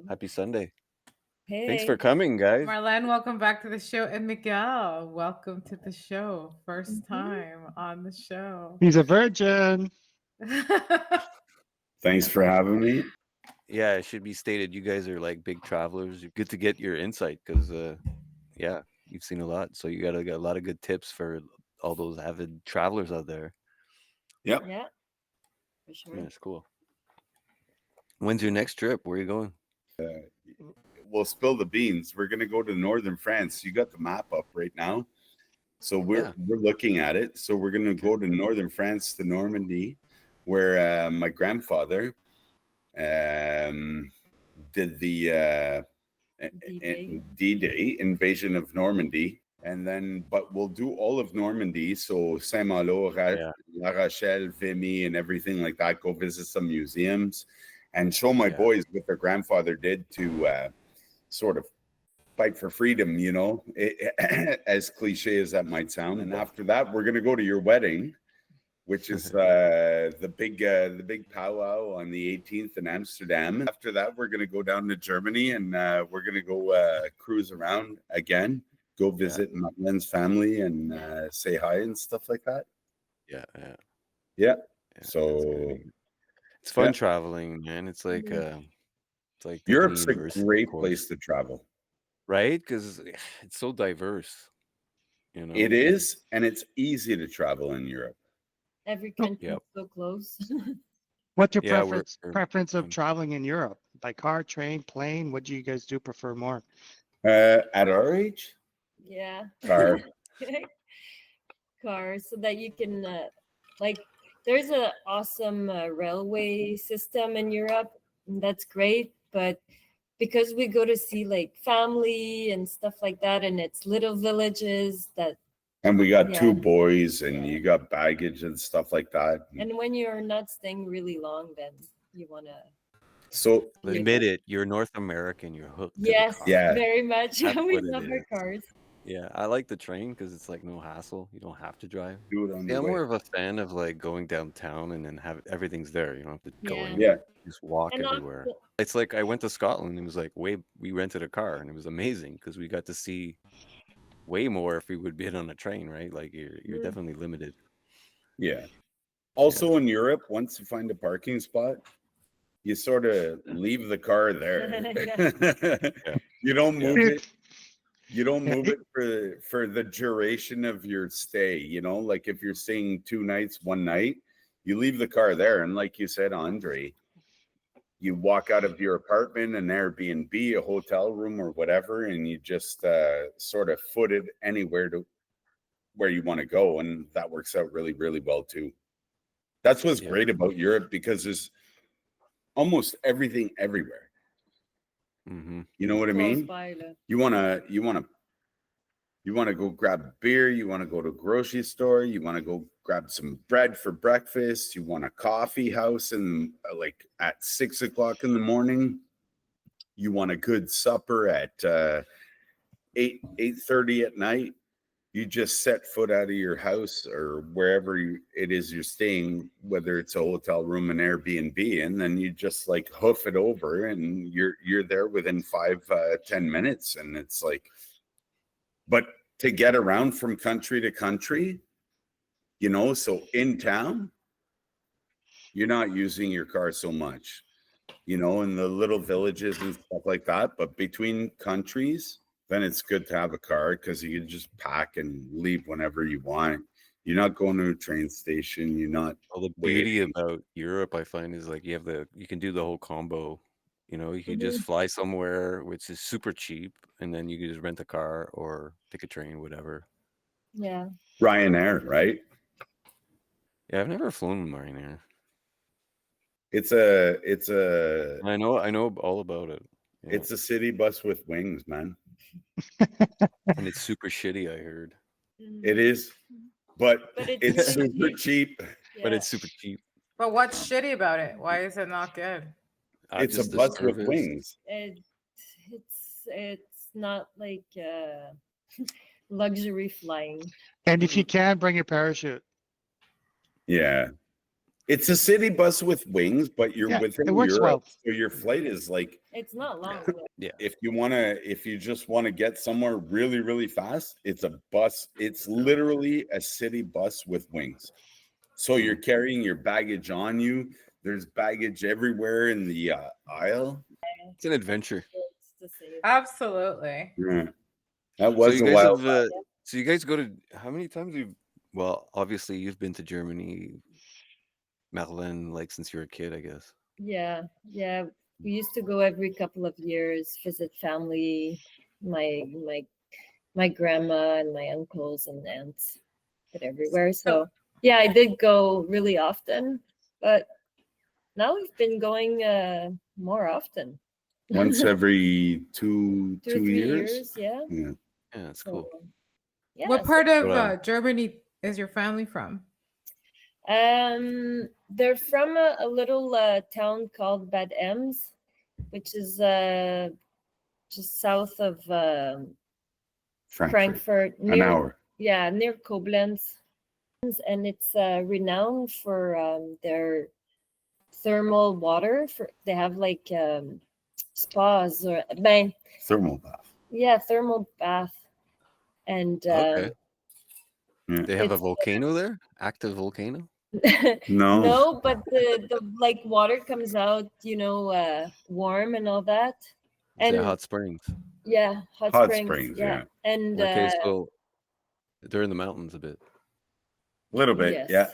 Happy Sunday. Thanks for Hey. coming, guys. Marlene, welcome back to the show. And Miguel, welcome to the show. First Mhm. time on the show. He's a virgin. Thanks for having me. Yeah, it should be stated you guys are like big travelers. Good to get your insight because, yeah, you've seen a lot. So you got to get a lot of good tips for all those avid travelers out there. Yep. Yeah, for Yeah, sure. it's cool. When's your next trip? Where are you going? We'll spill the beans. We're gonna go to northern France. You got the map up right now, so we're Yeah. we're looking at it. So we're gonna go to northern France, to Normandy, where my grandfather did the D-Day. D-Day invasion of Normandy, and then but we'll do all of Normandy. So Saint-Malo, Yeah. La Rochelle, Vimy, and everything like that. Go visit some museums, and show my Yeah. boys what their grandfather did to sort of fight for freedom. As cliche as that might sound. And after that, we're gonna go to your wedding, which is the big powwow on the 18th in Amsterdam. After that, we're gonna go down to Germany, and we're gonna go cruise around again, go visit Madeline's family, and say hi and stuff like that. Yeah. Yeah. Yeah. That's So good. It's fun yeah, traveling, man. Mhm. It's like taking a Europe's a university great course, place to travel. right? Because it's so diverse, you It know? is, and it's easy to travel in Europe. Every So country is Yep. so close. what's your Yeah, preference of um, traveling in Europe? By car, train, plane? What do you guys do prefer more? At our age, Yeah. car. Cars so that you can like there's a awesome railway system in Europe, and that's great, but because we go to see like family and stuff like that, and it's little villages that And we got two yeah. boys, and you got baggage and stuff like that. And when you're not staying really long, then you want to So admit it, you're North American, you're hooked to the yes, car. yeah, very much. That's We what it love our is. cars. Yeah, I like the train because it's like no hassle. You don't have to drive. do it on See, the I'm way. more of a fan of like going downtown and then have everything's there. You don't have to go Yeah. Yeah, anywhere. Just walk And not everywhere. It's like I went to Scotland and it was like we rented a car and it was amazing because we got to see way more if we would be on a train, right? Like you're mm, definitely limited. yeah. Yeah. Also in Europe, once you find a parking spot, you sort of leave the car there. yeah. Yeah. You don't Yeah. move it. If You don't yeah, move it for the duration of your stay. Like if you're staying 2 nights, one night, you leave the car there. And like you said, Andre, you walk out of your apartment, an Airbnb, a hotel room, or whatever, and you just sort of foot it anywhere to where you want to go, and that works out really, really well too. That's what's Yeah. great about Europe, because there's almost everything everywhere. Mm-hmm. You know what I Close mean? by. You want to go grab a beer, you want to go to a grocery store, you want to go grab some bread for breakfast, you want a coffee house, and like at 6 o'clock in the morning, you want a good supper at 8:30 at night. You just set foot out of your house or wherever it is you're staying, whether it's a hotel room, an Airbnb, and then you just like hoof it over, and you're there within 5-10 minutes, and it's like, but to get around from country to country, so in town, you're not using your car so much, in the little villages and stuff like that. But between countries, then it's good to have a car because you can just pack and leave whenever you want. You're not going to a train station. You're not Well, the beauty waiting. about Europe, I find, is like you can do the whole combo. You could just Mhm. fly somewhere, which is super cheap, and then you can just rent a car or take a train, whatever. Yeah. Ryanair, right? Yeah, I've never flown with Ryanair. It's a I know all about it. Yeah, it's a city bus with wings, man. and it's super shitty, I heard, Mhm. It is, but But it's it's really super cheap. cheap. but Yeah. it's super cheap. But what's shitty about it? Why is it not good? It's a Just the bus with service. wings. It's not like luxury flying. and if you Mm-mm. can, bring your parachute. Yeah. It's a city bus with wings, but you're Yeah, within it works Europe, well. so your flight is like It's not long. Yeah. if you just want to get somewhere really, really fast, it's a bus. It's literally a city bus with wings. So you're carrying your baggage on you. There's baggage everywhere in the aisle. It's an adventure. It's the same. Absolutely. Yeah. That So was you a guys while. have so you guys go to how many times you well, obviously you've been to Germany, Merlin, like since you were a kid, I guess. Yeah, yeah. We used to go every couple of years, visit family, my grandma and my uncles and aunts, but everywhere. So yeah, I did go really often, but now we've been going more often. Once every two 3 years. yeah. Yeah. Yeah, that's So cool. yeah. What part of But, Germany is your family from? They're from a little town called Bad Ems, which is just south of Frankfurt, An hour. yeah, near Koblenz, and it's renowned for their thermal water. They have like spas or Thermal bath. yeah, thermal bath, and okay. Yeah. They have a it's volcano there? Active volcano? No. no, but the like water comes out, warm and all that, Is it and hot springs? yeah, hot Hot springs, springs, yeah, and Okay, so they're in the mountains a bit. A little bit, yes, yeah.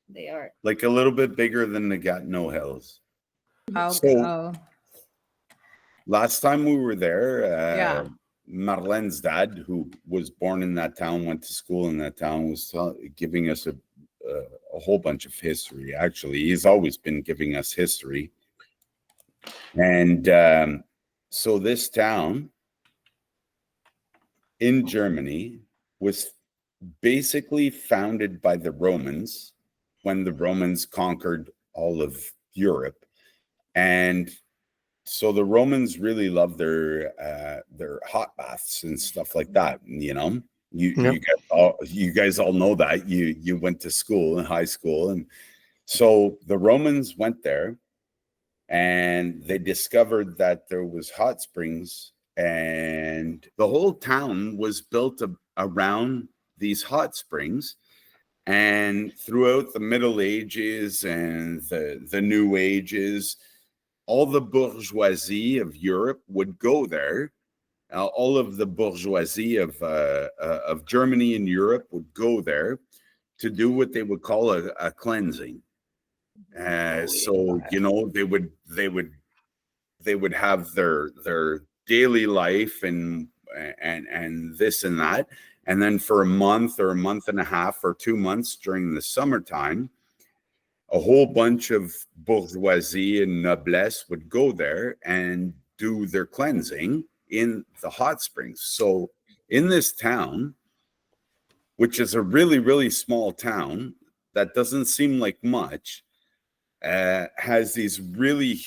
they are. Like a little bit bigger than the Gatineau Hills. Okay. So last time we were there, Yeah. Marlene's dad, who was born in that town, went to school in that town, was giving us a whole bunch of history. Actually, he's always been giving us history. And so this town in Germany was basically founded by the Romans when the Romans conquered all of Europe. And so the Romans really loved their hot baths and stuff like that. You you guys all know that. You went to school in high school, and so the Romans went there and they discovered that there was hot springs, and the whole town was built around these hot springs. And throughout the Middle Ages and the New Ages, all the bourgeoisie of Europe would go there. All of the bourgeoisie of Germany and Europe would go there to do what they would call a cleansing. So they would have their daily life and this and that, and then for a month or a month and a half or 2 months during the summertime, a whole bunch of bourgeoisie and noblesse would go there and do their cleansing in the hot springs. So in this town, which is a really, really small town that doesn't seem like much, has these really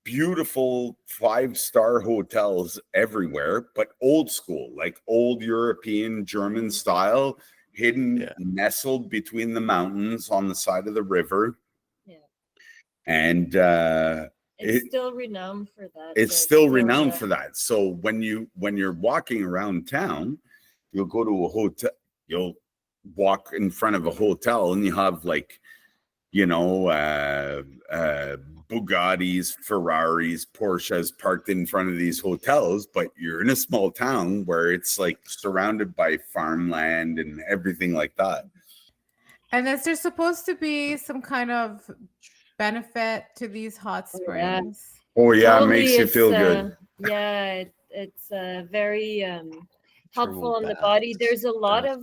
beautiful 5-star hotels everywhere, but old school, like old European German style, hidden, nestled between the mountains on the side of the river. Yeah. And it's still renowned for that. It's still renowned for that. So when you're walking around town, you'll go to a hotel, you'll walk in front of a hotel and you have like, Bugattis, Ferraris, Porsches parked in front of these hotels, but you're in a small town where it's like surrounded by farmland and everything like that. And is there supposed to be some kind of benefit to these hot springs? Oh yeah, Totally, it makes you feel good. Yeah, it's very helpful on the body. There's a lot of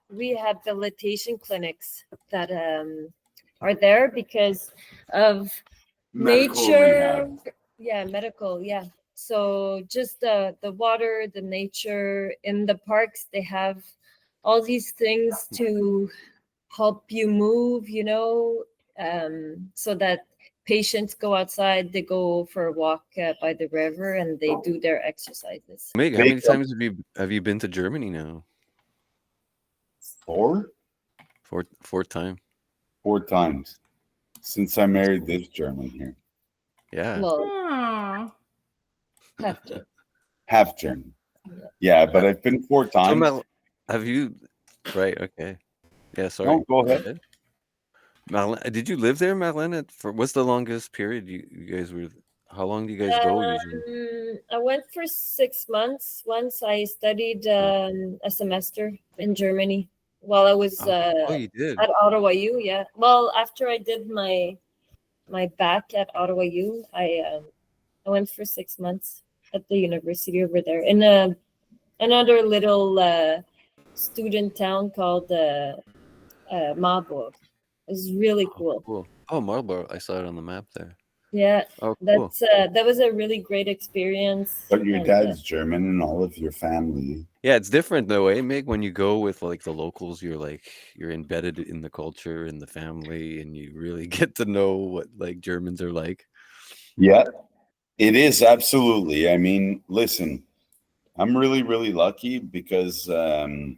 rehabilitation clinics that are there because of nature. Yeah, medical. Yeah. So just the water, the nature in the parks, they have all these things to help you move, so that patients go outside, they go for a walk by the river and they do their exercises. Meg, how many times have you been to Germany now? Fourth Fourth time. 4 times since I married this German here. Yeah. Well, Oh. have to. Half German. Yeah, but I've been 4 So times. Mel, have you? Right. Okay. Yeah. Sorry. No, go ahead. Marlene, did you live there, Marlene? For what's the longest period you guys were? How long do you guys go usually? I went for 6 months. Once I studied a semester in Germany while I was Oh, you did. at Ottawa U. Yeah. Well, after I did my back at Ottawa U, I went for 6 months at the university over there in another little student town called Marburg. It was really cool. Cool. Oh, Marlborough. I saw it on the map there. Yeah, Oh, cool. that was a really great experience. But your and, dad's German and all of your family. Yeah, it's different though, eh, Mig? When you go with like the locals, you're embedded in the culture and the family, and you really get to know what like Germans are like. Yeah, it is absolutely. I mean, listen, I'm really, really lucky because the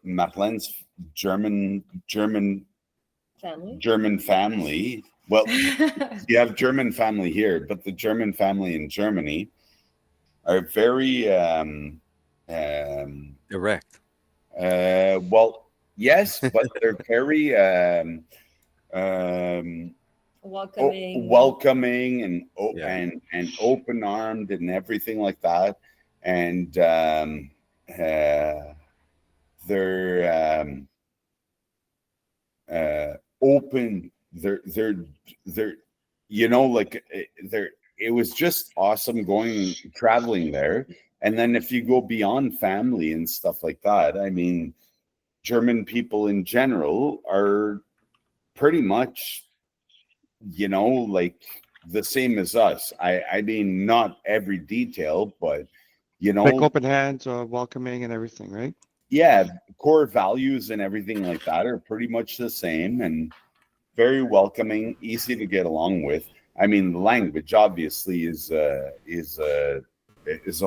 Madeline's German family. family. Well, you have German family here, but the German family in Germany are very Direct. well, yes, but they're very welcoming and Yeah. and open armed and everything like that. And they're open. They're you know, like they're. It was just awesome traveling there. And then if you go beyond family and stuff like that, I mean, German people in general are pretty much, you know, like the same as us. I mean, not every detail, but you know, Like open hands, welcoming and everything, right? yeah, core values and everything like that are pretty much the same and very welcoming, easy to get along with. I mean, the language obviously is a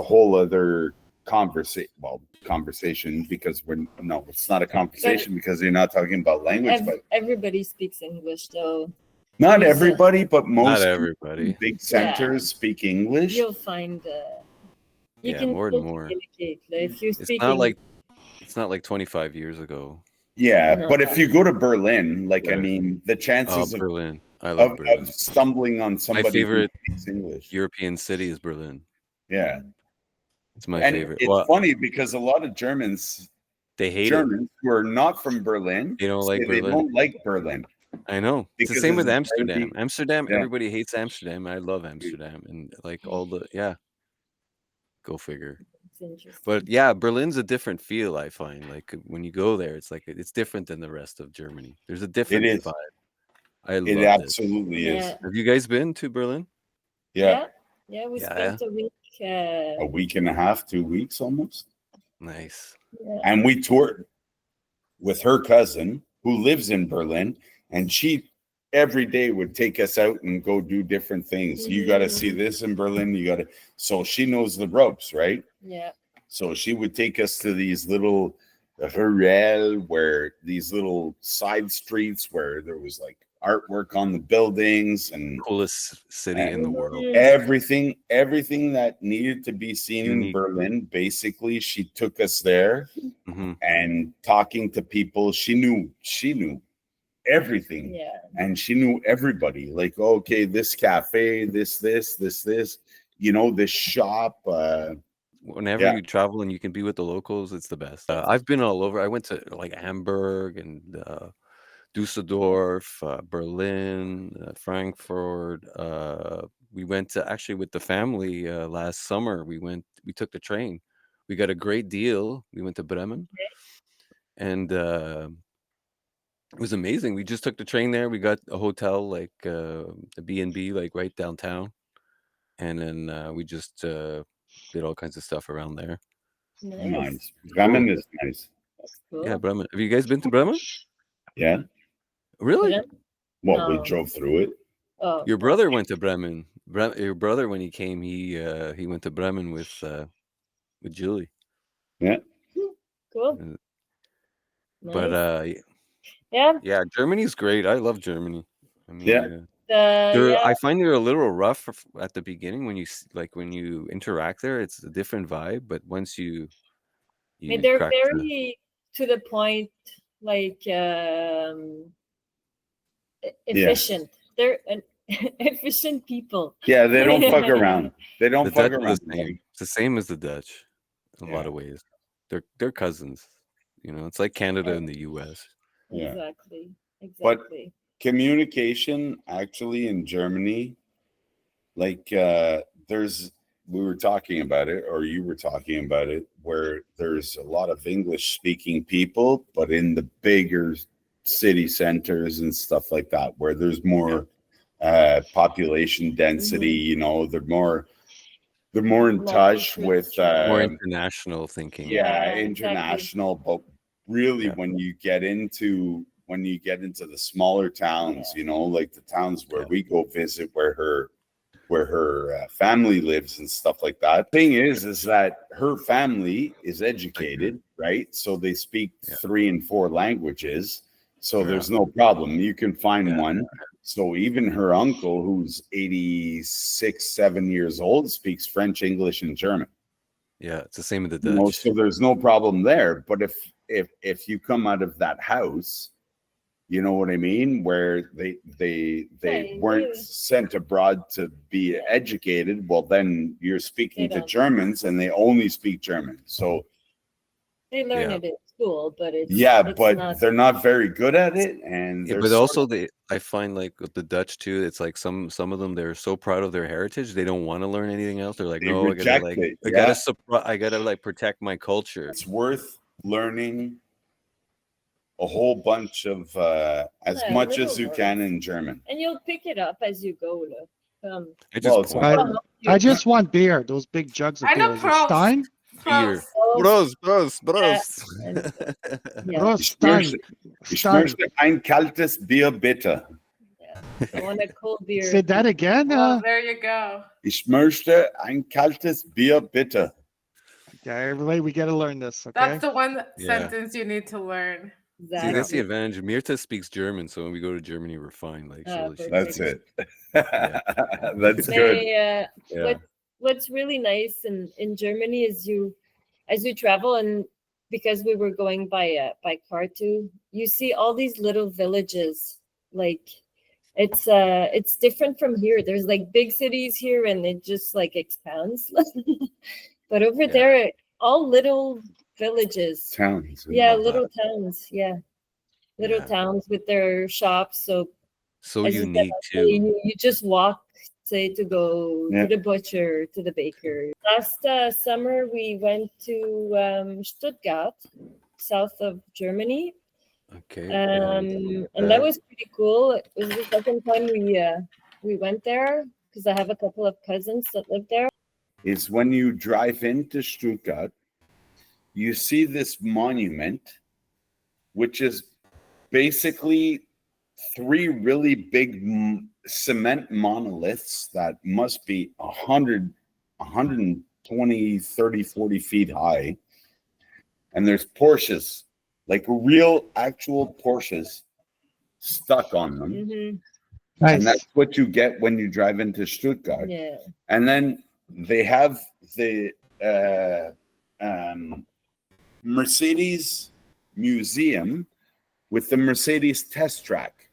whole other conversation because it's not a conversation because you're not talking about language, but everybody speaks English, though. not everybody, but most Not everybody. big centers speak English. You'll find you can more and more. communicate if you're It's speaking. not like 25 years ago. Yeah, No. but if you go to Berlin, like I Yeah. mean, the chances of Berlin. I love Berlin. stumbling on somebody favorite who speaks English. European city is Berlin. Yeah, It's my and favorite. it's funny because a lot of Germans hate Germans who are not from Berlin, They don't say like they Berlin. don't like Berlin. I know. It's the Because same with it's Amsterdam. very- Amsterdam, Yeah. everybody hates Amsterdam. I love Amsterdam and like all the Go figure. It's interesting. But yeah, Berlin's a different feel, I find. Like when you go there, it's like it's different than the rest of Germany. There's a different is. vibe. I It love it. absolutely is. Have you guys been to Berlin? Yeah, We Yeah. spent a week. a week and a half, 2 weeks almost, Nice. and we toured with her cousin who lives in Berlin, and she every day would take us out and go do different things. You got to see this in Berlin. You got to. So she knows the ropes, right? Yeah. So she would take us to these little ruelle, where these little side streets where there was like artwork on the buildings and Coolest city in the world. everything that needed to be seen in Unique. Berlin. Basically, she took us there Hmm. and talking to people. She knew everything. Yeah. And she knew everybody. Like, okay, this cafe, this, you know, this shop. Whenever you travel and you can be with the locals, it's the best. I've been all over. I went to like Hamburg and Dusseldorf, Berlin, Frankfurt. We went to actually with the family last summer. We took the train. We got a great deal. We went to Bremen, and it was amazing. We just took the train there. We got a hotel, like a B&B, like right downtown, and then we just did all kinds of stuff around there. Nice. Bremen is nice. That's cool. Yeah, Bremen. Have you guys been to Bremen? Yeah. Really? Well, we No. drove through it. Oh, Your brother went to Bremen. Your brother, when he came, he went to Bremen with Julie. Yeah. cool. But Nice. Yeah. yeah, Germany's great. I love Germany. I mean, Yeah. they're Yeah. I find they're a little rough at the beginning when like when you interact there. It's a different vibe, but once I mean, you they're crack the very to the point, like Yeah. efficient. They're efficient people. Yeah, they don't fuck around. They don't the fuck Dutch are around. the same. It's the same as the Dutch in a lot Yeah. of ways. They're cousins. You know, it's like Canada and the US. Yeah. Exactly. But Exactly. communication actually in Germany, like there's we were talking about it, or you were talking about it, where there's a lot of English speaking people, but in the bigger city centers and stuff like that, where there's more population density, you know, they're more in touch with More international thinking. yeah, Exactly. international, but really Yeah. when you get into the smaller towns, you know, like the towns where we go visit, where her family lives and stuff like that. Thing is that her family is educated, right? So they speak 3 and 4 languages. So there's no problem. You can find one. So even her uncle, who's 86, 7 years old, speaks French, English, and German. Yeah, it's the same with the You know, Dutch. so there's no problem there. But if you come out of that house, you know what I mean, where they weren't sent abroad to be educated, well, then you're speaking to Germans and they only speak German. So they learn it at school, but it's but they're not very good at it. And but also I find like with the Dutch too, it's like some of them, they're so proud of their heritage, they don't want to learn anything else. They're like, they no, reject I gotta like protect my culture. It's worth learning a whole bunch of as much as you can in German, and you'll pick it up as you go. I just want beer. Those big jugs of beer. Is it Stein? Beer. Prost. Ich möchte ein kaltes Bier, bitte. I want a cold beer. Say that again. Well, there you go. Ich möchte ein kaltes Bier, bitte. Okay, everybody, we got to learn this. Okay. That's the one sentence you need to learn. See, that's the advantage. Mirta speaks German, so when we go to Germany, we're fine. Like, that's it. That's good. What's really nice in Germany is as you travel, and because we were going by car too, you see all these little villages. Like it's different from here. There's like big cities here, and it just like expands. But over there, all little villages, towns, little towns, little towns with their shops. So unique too. You just walk, say, to go to the butcher, to the baker. Last summer we went to Stuttgart, south of Germany. Okay. And that was pretty cool. It was the second time we went there because I have a couple of cousins that live there. Is when you drive into Stuttgart, you see this monument, which is basically 3 really big cement monoliths that must be 100, 120, 30, 40 feet high. And there's Porsches, like real actual Porsches stuck on them. Mm-hmm. Nice. And that's what you get when you drive into Stuttgart. Yeah. And then they have the Mercedes Museum with the Mercedes test track.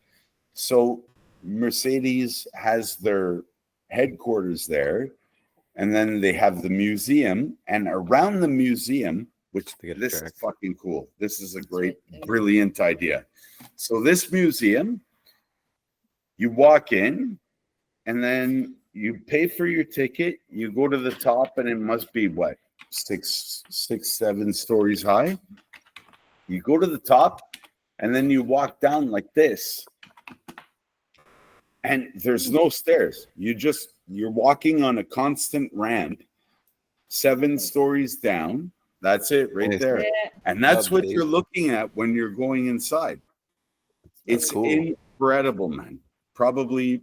So Mercedes has their headquarters there, and then they have the museum, and around the museum, which this is fucking cool. This is a great, brilliant idea. So this museum, you walk in, and then you pay for your ticket, you go to the top, and it must be what, 6, 7 stories high. You go to the top, and then you walk down like this. And there's no stairs. You're walking on a constant ramp, 7 stories down. That's it right there. Yeah. And that's what you're looking at when you're going inside. It's cool. Incredible, man. Probably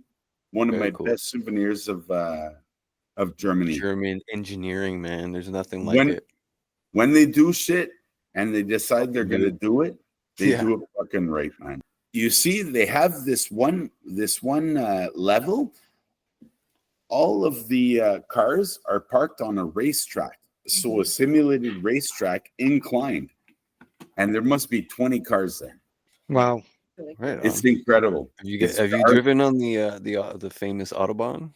one of my best souvenirs of Germany. German engineering, man. There's nothing like it. When they do shit and they decide they're going to do it, They Yeah. do it fucking right, man. You see, they have this one level. All of the cars are parked on a racetrack, so a simulated racetrack inclined, and there must be 20 cars there. Wow. Right It's on. incredible. Have you driven on the famous Autobahn?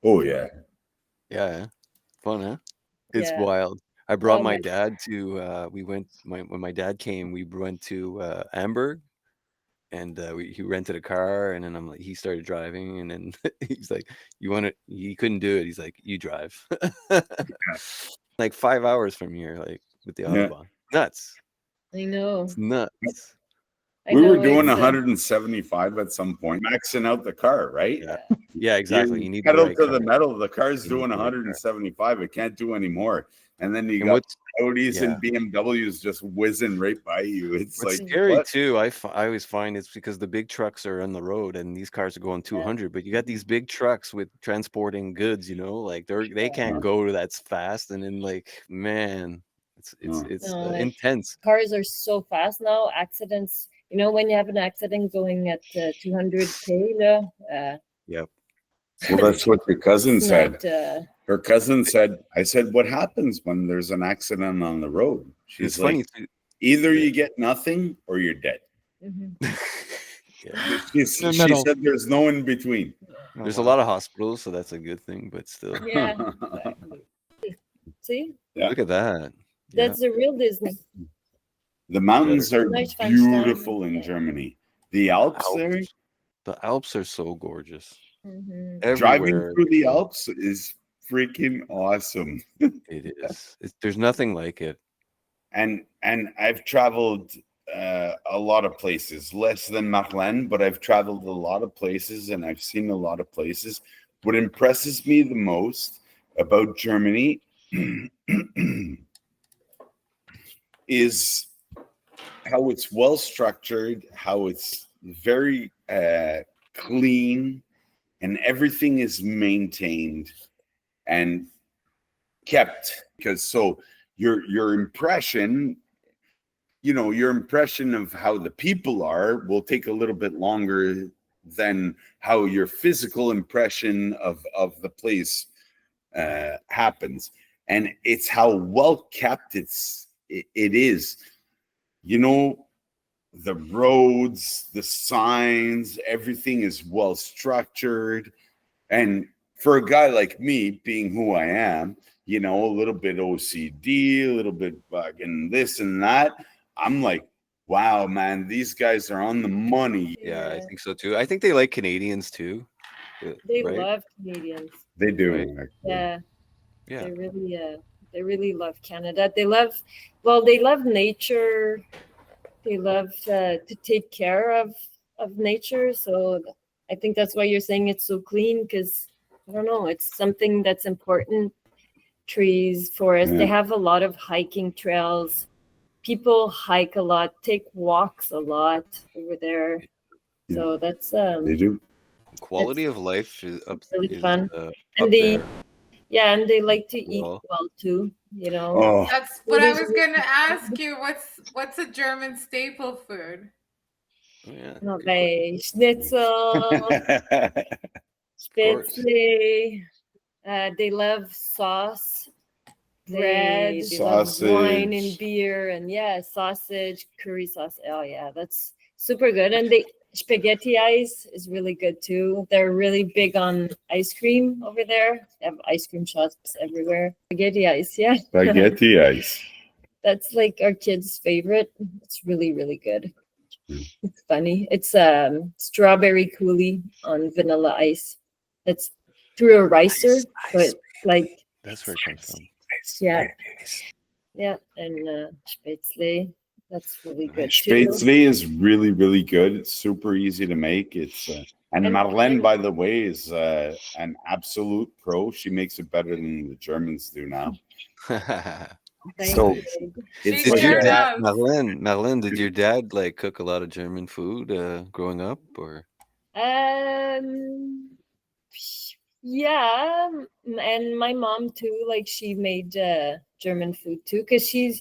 Oh yeah. Yeah. Fun, huh? It's Yeah. wild. I brought Oh my my dad to when my dad came, we went to Amberg, and he rented a car, and then he started driving, and then he's like, "You want it?" He couldn't do it. He's like, "You drive." Like 5 hours from here, like with the Yeah. Autobahn. Nuts. I know. It's nuts. I We were know, doing it's 175 at some point, maxing out the car, right? Yeah. Yeah, exactly. You You need the pedal right to car. the metal. The car's You need doing the right car. 175. It can't do anymore. And then you And got what's Audis yeah. and BMWs just whizzing right by you. It's What's like, scary what? too, I always find it's because the big trucks are on the road and these cars are going 200, but you got these big trucks with transporting goods, like they can't go that fast, and then like, man, it's No, like, intense. cars are so fast now. Accidents, when you have an accident going at 200 k, Yep. Well, that's what your cousin it's said. not, Her cousin said, I said, what happens when there's an accident on the road? She's It's like, funny too. either you get nothing or you're dead. mhm. Yeah. She the middle. said there's no in between. Oh, There's a wow. lot of hospitals, so that's a good thing, but still. Yeah, exactly. See, Yeah. Look at that. Yeah. that's the real Disney. The mountains are Nice fun beautiful time. in Germany. The Alps there, Alps. The Alps are so gorgeous. Mhm. driving Everywhere. through the Alps is freaking awesome. It is. There's nothing like it. And I've traveled a lot of places, less than Marlene, but I've traveled a lot of places and I've seen a lot of places. What impresses me the most about Germany is how it's well structured, how it's very clean, and everything is maintained and kept. Because so your impression, your impression of how the people are will take a little bit longer than how your physical impression of the place happens. And it's how well kept it is. The roads, the signs, everything is well structured. And for a guy like me, being who I am, a little bit OCD, a little bit fucking this and that, I'm like, wow, man, these guys are on the money. Yeah, I think so too. I think they like Canadians too. They right? love Canadians. They do. Right. Actually. Yeah, Yeah. they really love Canada. They love nature. They love to take care of nature. So I think that's why you're saying it's so clean, because I don't know, it's something that's important. Trees, forests. Yeah. They have a lot of hiking trails. People hike a lot, take walks a lot over there. So that's They do. Quality of life is up. really Is, fun. up And they there. and they like to eat Well. well too, Oh, That's what I was gonna ask you. What's a German staple food? Oh, yeah. No, good they schnitzel, spätzle. They love sauce, bread, they love wine and Sausage. beer, and sausage, curry sauce. Oh yeah, that's super good. And they spaghetti ice is really good too. They're really big on ice cream over there. They have ice cream shops everywhere. Spaghetti ice, yeah. Spaghetti ice. That's like our kids' favorite. It's really, really good. It's funny. It's strawberry coulis on vanilla ice. It's through a ricer, but like That's where it comes from. yeah, yeah, and spätzle. That's really good too. Spätzle is really, really good. It's super easy to make. It's and Marlene, by the way, is an absolute pro. She makes it better than the Germans do now. Thank So you. it's She Did your sure dad, does. Marlene, did your dad like cook a lot of German food growing up, or? Yeah, and my mom too. Like she made German food too, because she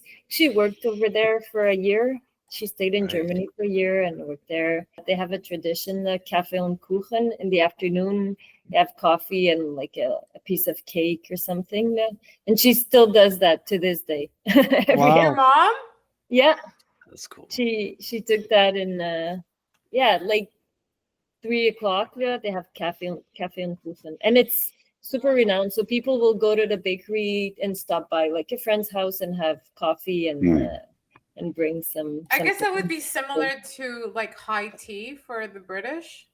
worked over there for a year. She stayed in Right. Germany for a year and worked there. They have a tradition, the Kaffee und Kuchen. In the afternoon, they have coffee and like a piece of cake or something. And she still does that to this day. Every- Wow. Your mom? Yeah, That's cool. she took that in like 3 o'clock. Yeah, they have cafe and kuchen, and it's super renowned. So people will go to the bakery and stop by like a friend's house and have coffee and bring some. I guess that something. would be similar to like high tea for the British.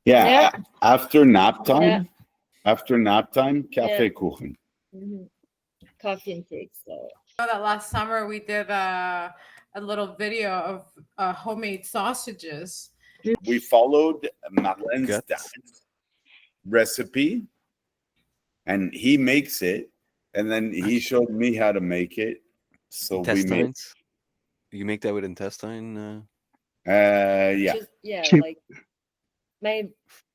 Yeah. Yeah. After nap time, Yeah. cafe kuchen. Mhm. Coffee and cake. So I know that last summer we did a little video of homemade sausages. We followed Marlene's Guts. dad's recipe, and he makes it, and then he showed me how to make it. So we made, Intestines. You make that with intestine yeah. just, yeah, Sheep. like my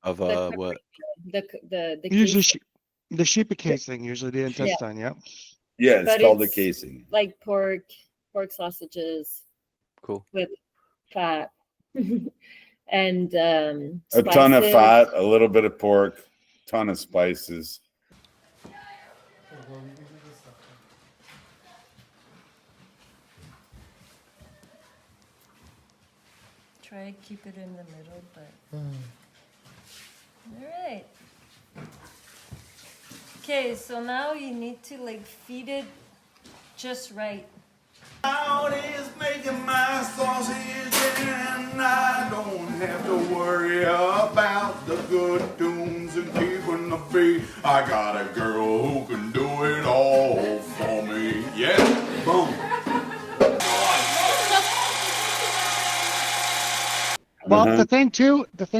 of the what? the Usually case, the sheep casing, usually the intestine. Yeah. Yeah, it's But called the it's- casing. like pork sausages Cool. with fat and A ton of spices. fat, a little bit of pork, ton of spices. Try to keep it in the middle, but all right. Okay, so now you need to like feed it just right. Out is making my sausage, and I don't have to worry about the good tunes and keeping the beat. I got a girl who can do it all for me. Yeah, boom. Well, the thing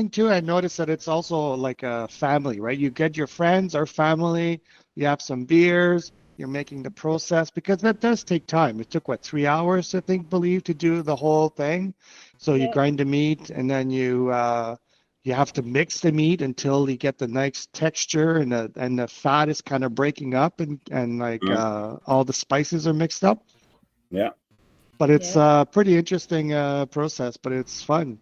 too, I noticed that it's also like a family, right? You get your friends or family, you have some beers, you're making the process, because that does take time. It took what, 3 hours, I think, believe, to do the whole thing. So you Yeah. grind the meat, and then you have to mix the meat until you get the nice texture, and the fat is kind of breaking up, and like all the spices are mixed up. Yeah. But it's a pretty interesting process, but it's fun.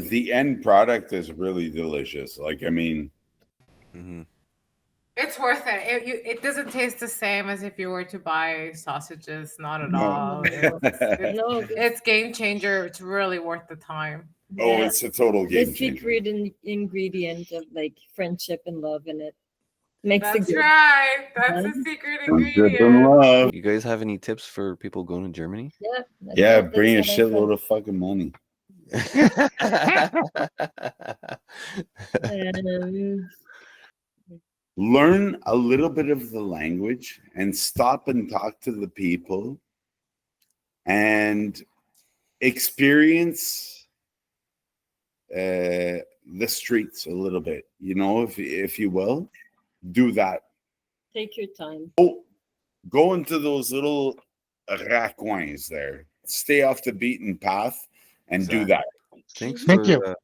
The end product is really delicious. Like, I mean, Mm-hmm. It's worth it. It doesn't taste the same as if you were to buy sausages. Not at No. all. No, It's game changer. It's really worth the time. Oh, yeah, it's a total the game changer. secret ingredient of like friendship and love in it makes it That's good. right. That's the secret Friendship and ingredient. love. You guys have any tips for people going to Germany? Yeah, Yeah, that's bring a what I shitload of fucking money. found. Learn a little bit of the language and stop and talk to the people and experience the streets a little bit, you know, if you will, do that. Take your time. Go into those little raccoins there. Stay off the beaten path and do that. Thanks Thank for you.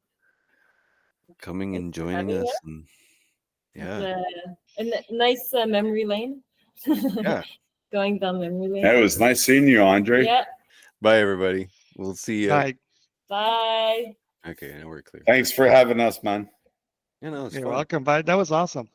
coming and Thanks for joining having us. us. And, And a nice memory lane. Yeah. Going down memory lane. It was nice seeing you, Andre. Yeah. Bye, everybody. We'll see you. Bye. Bye. Okay, now we're clear. Thanks for having us, man. You know, it's You're fun. welcome. Bye. That was awesome.